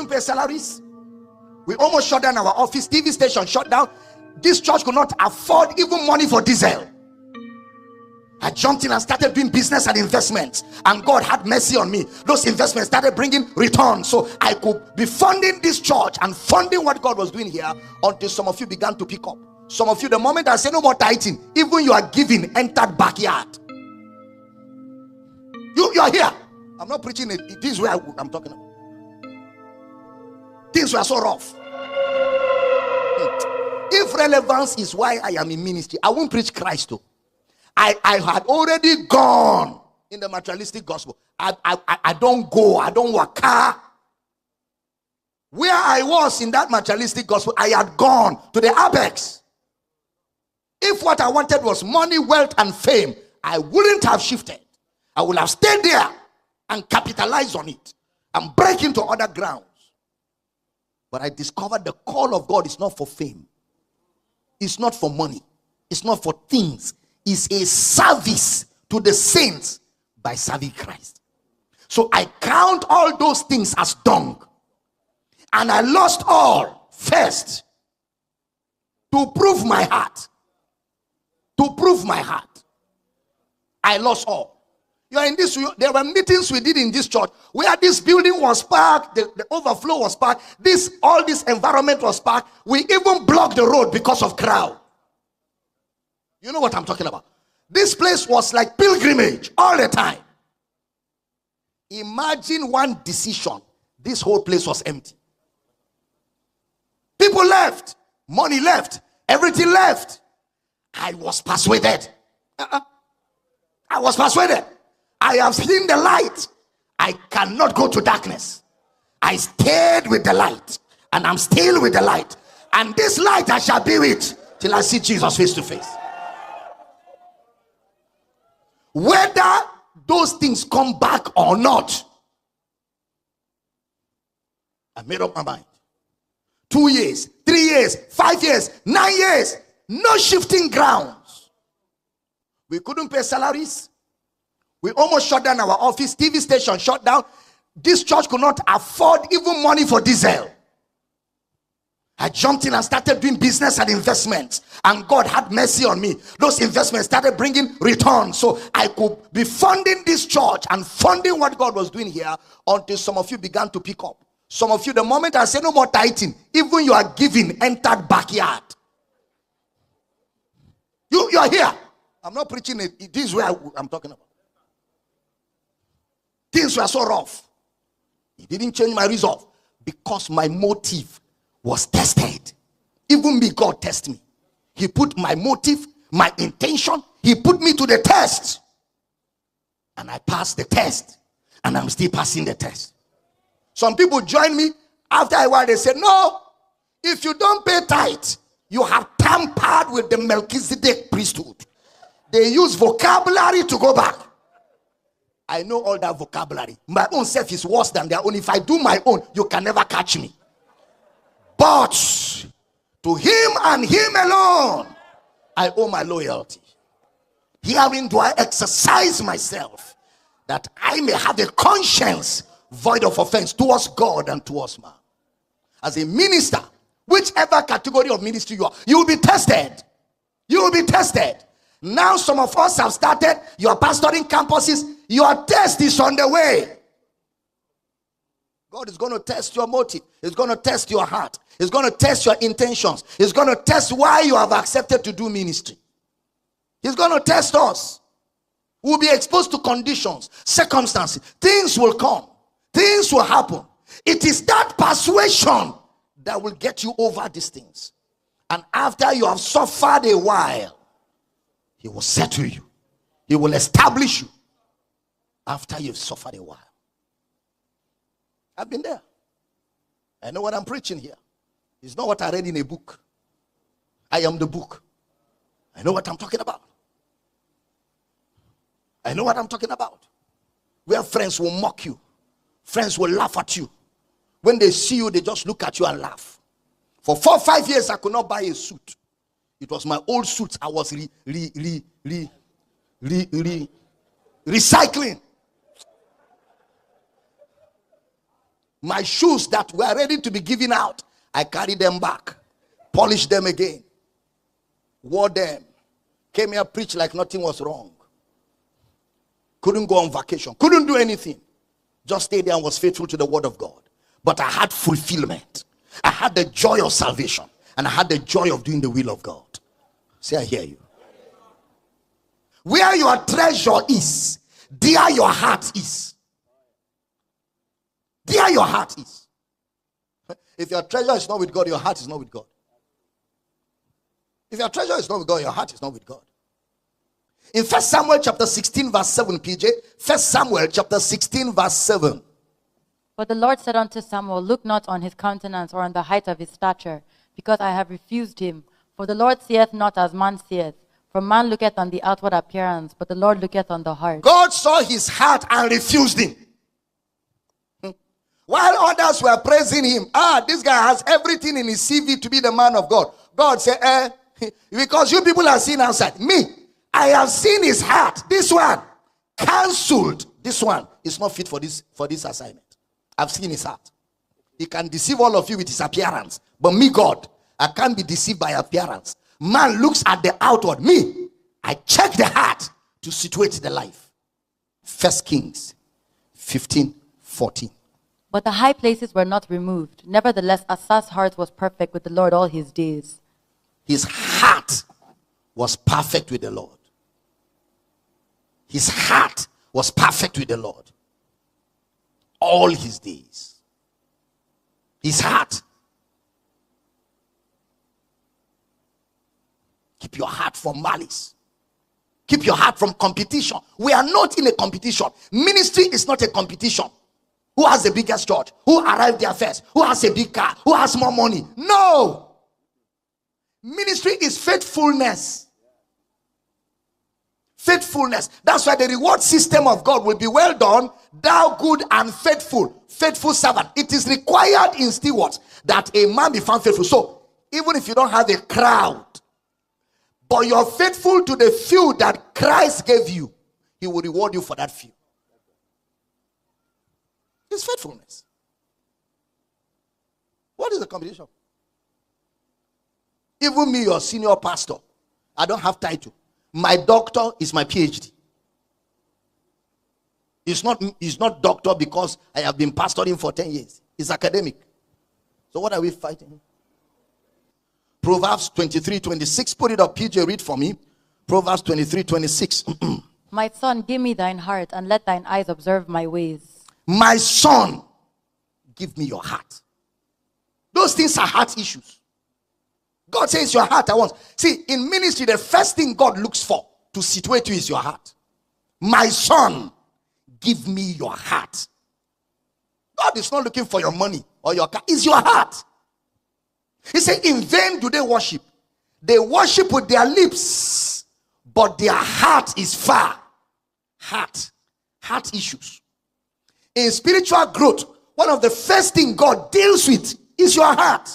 couldn't pay salaries. We almost shut down our office. TV station shut down. This church could not afford even money for diesel. I jumped in and started doing business and investments, and God had mercy on me. Those investments started bringing returns, so I could be funding this church and funding what God was doing here, until some of you began to pick up. Some of you, the moment I say no more tithing, even you are giving entered backyard. You are here. I'm not preaching it. This is where I'm talking about. Things were so rough. If relevance is why I am in ministry, I won't preach Christ though. I had already gone in the materialistic gospel. I don't go. I don't work. Where I was in that materialistic gospel, I had gone to the apex. If what I wanted was money, wealth, and fame, I wouldn't have shifted. I would have stayed there and capitalized on it and break into other grounds. But I discovered the call of God is not for fame. It's not for money. It's not for things. It's a service to the saints by serving Christ. So I count all those things as dung. And I lost all first to prove my heart. To prove my heart. I lost all. You are in this. There were meetings we did in this church where this building was parked, the overflow was parked, all this environment was parked. We even blocked the road because of crowd. You know what I'm talking about? This place was like pilgrimage all the time. Imagine one decision. This whole place was empty. People left. Money left. Everything left. I was persuaded. I was persuaded. I have seen the light. I cannot go to darkness. I stayed with the light. And I'm still with the light. And this light I shall be with till I see Jesus face to face. Whether those things come back or not, I made up my mind. 2 years, 3 years, 5 years, 9 years, no shifting grounds. We couldn't pay salaries. We almost shut down our office. TV station shut down. This church could not afford even money for diesel. I jumped in and started doing business and investments, and God had mercy on me. Those investments started bringing returns, so I could be funding this church and funding what God was doing here, until some of you began to pick up. Some of you, the moment I say no more tithing, even you are giving entered backyard. You are here. I'm not preaching it. This is where I'm talking about. Things were so rough. It didn't change my resolve, because my motive was tested. Even me, God tested me. He put my motive, my intention, he put me to the test. And I passed the test. And I'm still passing the test. Some people join me. After a while, they said, no, if you don't pay tithe, you have tampered with the Melchizedek priesthood. They use vocabulary to go back. I know all that vocabulary. My own self is worse than their own. If I do my own, you can never catch me. But to him and him alone, I owe my loyalty. Herein do I exercise myself, that I may have a conscience void of offense towards God and towards man. As a minister, whichever category of ministry you are, you will be tested. You will be tested. Now some of us have started, you are pastoring campuses, your test is on the way. God is going to test your motive. He's going to test your heart. He's going to test your intentions. He's going to test why you have accepted to do ministry. He's going to test us. We'll be exposed to conditions, circumstances. Things will come. Things will happen. It is that persuasion that will get you over these things. And after you have suffered a while, he will settle you. He will establish you after you've suffered a while. I've been there. I know what I'm preaching here. It's not what I read in a book. I am the book. I know what I'm talking about. I know what I'm talking about. Where friends will mock you. Friends will laugh at you. When they see you, they just look at you and laugh. For 4 or 5 years, I could not buy a suit. It was my old suit I was recycling. My shoes that were ready to be given out, I carried them back, polished them again, wore them, came here, preached like nothing was wrong. Couldn't go on vacation, couldn't do anything. Just stayed there and was faithful to the word of God. But I had fulfillment. I had the joy of salvation. And I had the joy of doing the will of God. Say, I hear you. Where your treasure is, there your heart is. There your heart is. If your treasure is not with God, your heart is not with God. If your treasure is not with God, your heart is not with God. In 1 Samuel chapter 16 verse 7, PJ. 1 Samuel chapter 16 verse 7. But the Lord said unto Samuel, look not on his countenance or on the height of his stature, because I have refused him. For the Lord seeth not as man seeth. For man looketh on the outward appearance, but the Lord looketh on the heart. God saw his heart and refused him. While others were praising him, this guy has everything in his CV to be the man of God. God said, because you people are seen outside. Me, I have seen his heart. This one, cancelled. This one is not fit for this assignment. I've seen his heart. He can deceive all of you with his appearance. But me, God, I can't be deceived by appearance. Man looks at the outward. Me, I check the heart to situate the life. 1 Kings 15:14. But the high places were not removed. Nevertheless, Asa's heart was perfect with the Lord all his days. His heart was perfect with the Lord. His heart was perfect with the Lord all his days. His heart. Keep your heart from malice. Keep your heart from competition. We are not in a competition. Ministry is not a competition. Who has the biggest church? Who arrived there first? Who has a big car? Who has more money? No. Ministry is faithfulness. Faithfulness. That's why the reward system of God will be, well done, thou good and faithful servant. It is required in stewards that a man be found faithful. So, even if you don't have a crowd, but you're faithful to the few that Christ gave you, he will reward you for that few. It's faithfulness. What is the competition? Even me, your senior pastor, I don't have title. My doctor is my PhD. It's not doctor because I have been pastoring for 10 years. It's academic. So what are we fighting? Proverbs 23:26. Put it up, PJ, read for me. Proverbs 23:26. My son, give me thine heart, and let thine eyes observe my ways. My son, give me your heart. Those things are heart issues. God says your heart I want. See, in ministry, the first thing God looks for to situate you is your heart. My son, give me your heart. God is not looking for your money or your car. It's your heart. He said, in vain do they worship. They worship with their lips, but their heart is far. Heart issues. In spiritual growth, one of the first things God deals with is your heart.